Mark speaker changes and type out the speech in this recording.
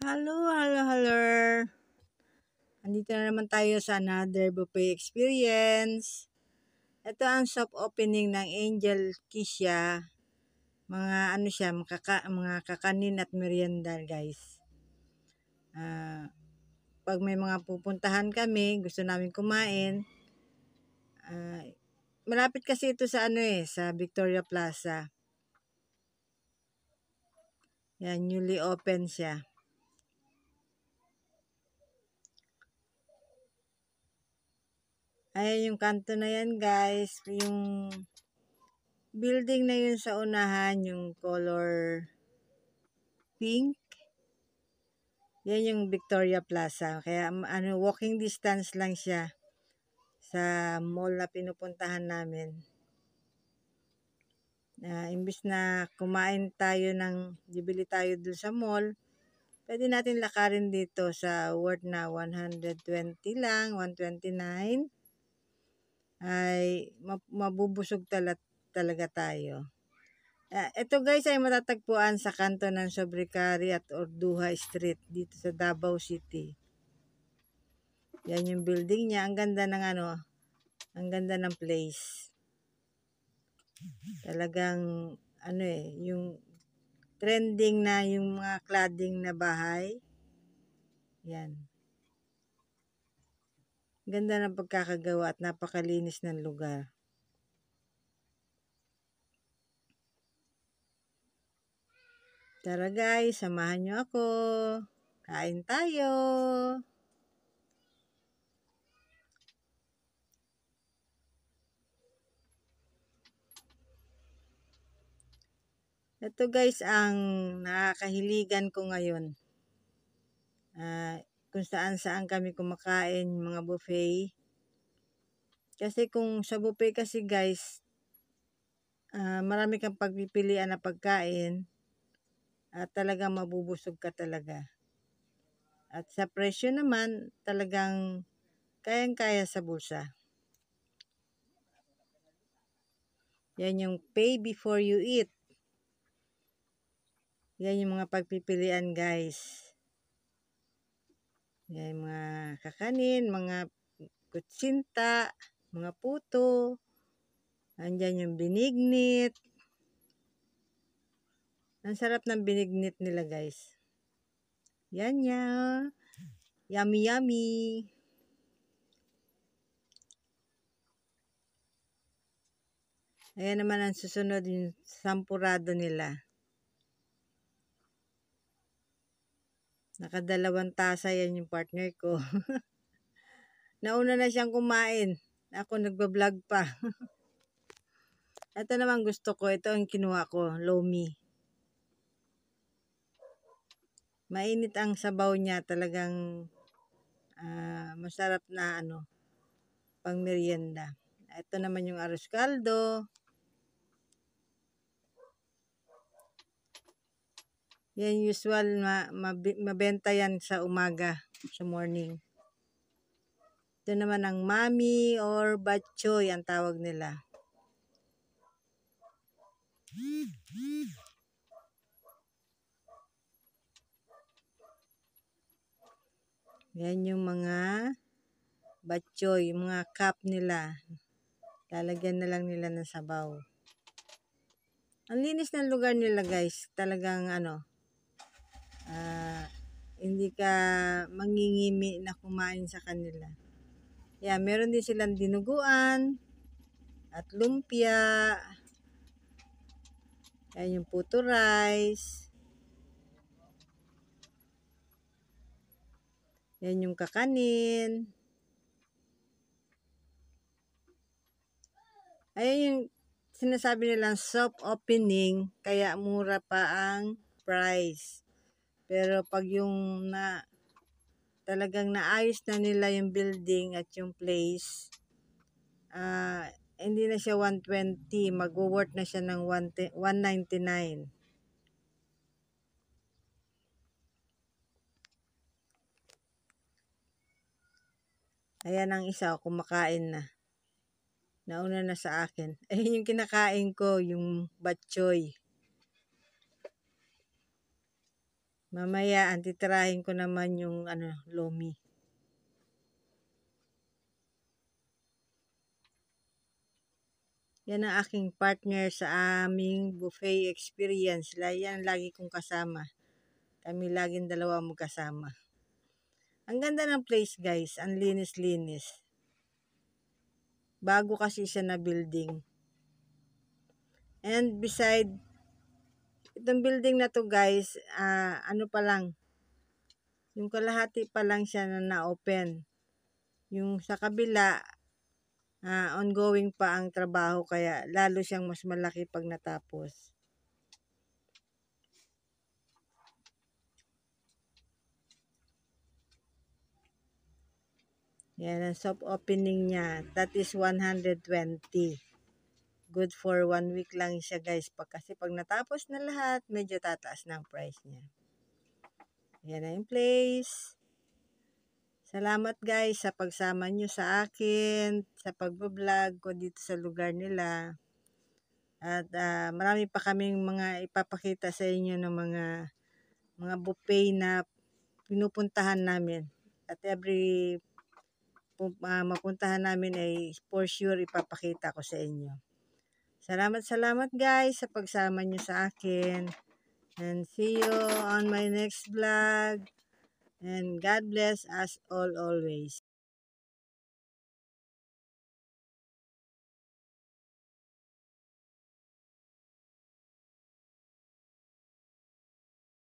Speaker 1: Hello. Andito na naman tayo sa another buffet experience. Ito ang soft opening ng Angel Kisha. Mga ano siya, mga kakanin at merienda, guys. Pag may mga pupuntahan kami, gusto namin kumain. Malapit kasi ito sa sa Victoria Plaza. Yan, newly open siya. Ayan yung kanto na yan, guys. Yung building na yun sa unahan, yung color pink. Yan yung Victoria Plaza. Kaya walking distance lang siya sa mall na pinupuntahan namin. Imbis na kumain tayo bibili tayo dun sa mall, pwede natin lakarin dito sa worth na 120 lang, 129. Ay mabubusog talaga tayo. Ito guys ay matatagpuan sa kanto ng Sobricari at Orduha Street dito sa Davao City. Yan yung building niya. Ang ganda ng ang ganda ng place. Talagang yung trending na yung mga cladding na bahay. Yan. Ganda ng pagkakagawa at napakalinis ng lugar. Tara guys, samahan nyo ako. Kain tayo. Ito guys ang nakakahiligan ko ngayon. Kung saan kami kumakain, mga buffet. Kasi kung sa buffet kasi guys, marami kang pagpipilian na pagkain at talagang mabubusog ka talaga. At sa presyo naman, talagang kayang-kaya sa bulsa. Yan yung pay before you eat. Yan yung mga pagpipilian guys. Yan yung mga kakanin, mga kutsinta, mga puto. Andyan yung binignit. Ang sarap ng binignit nila guys. Yan. Yummy. Ayan naman ang susunod yung sampurado nila. Nakadalawang tasa yan yung partner ko. Nauna na siyang kumain. Ako nagbablog pa. Ito naman gusto ko. Ito ang kinuha ko. Lomi. Mainit ang sabaw niya. Talagang masarap na pang merienda. Ito naman yung arroz caldo. Yan usual mabenta yan sa umaga, sa morning. Ito naman ang mami or batchoy ang tawag nila. Yan yung mga batchoy, yung mga cup nila. Lalagyan na lang nila ng sabaw. Ang linis ng lugar nila guys. Talagang hindi ka mangingimi na kumain sa kanila. Yeah, meron din silang dinuguan at lumpia. Yan yung puto rice. Yan yung kakanin. Ayan yung sinasabi nilang soft opening, kaya mura pa ang price. Pero pag yung talagang naayos na nila yung building at yung place, hindi na siya 120, mag-worth na siya ng 199. Ayan ang isa, kumakain na. Nauna na sa akin. Ayun yung kinakain ko, yung batchoy. Mamaya, antitirahin ko naman yung lomi. Yan ang aking partner sa aming buffet experience. Yan lagi kong kasama. Kami laging dalawa magkasama. Ang ganda ng place guys. Ang linis-linis. Bago kasi siya na building. And beside, itong building na to guys, ano pa lang, yung kalahati pa lang siya na na-open. Yung sa kabila, ongoing pa ang trabaho kaya lalo siyang mas malaki pag natapos. Yan ang soft opening niya. That is 120. Good for 1 week lang siya guys. Kasi pag natapos na lahat, medyo tataas na ang price niya. Yan na yung place. Salamat guys sa pagsama nyo sa akin, sa pagbablog ko dito sa lugar nila. At marami pa kaming mga ipapakita sa inyo ng mga buffet na pinupuntahan namin. At every mapuntahan namin ay for sure ipapakita ko sa inyo. Salamat guys sa pagsama nyo sa akin. And see you on my next vlog. And God bless us all always.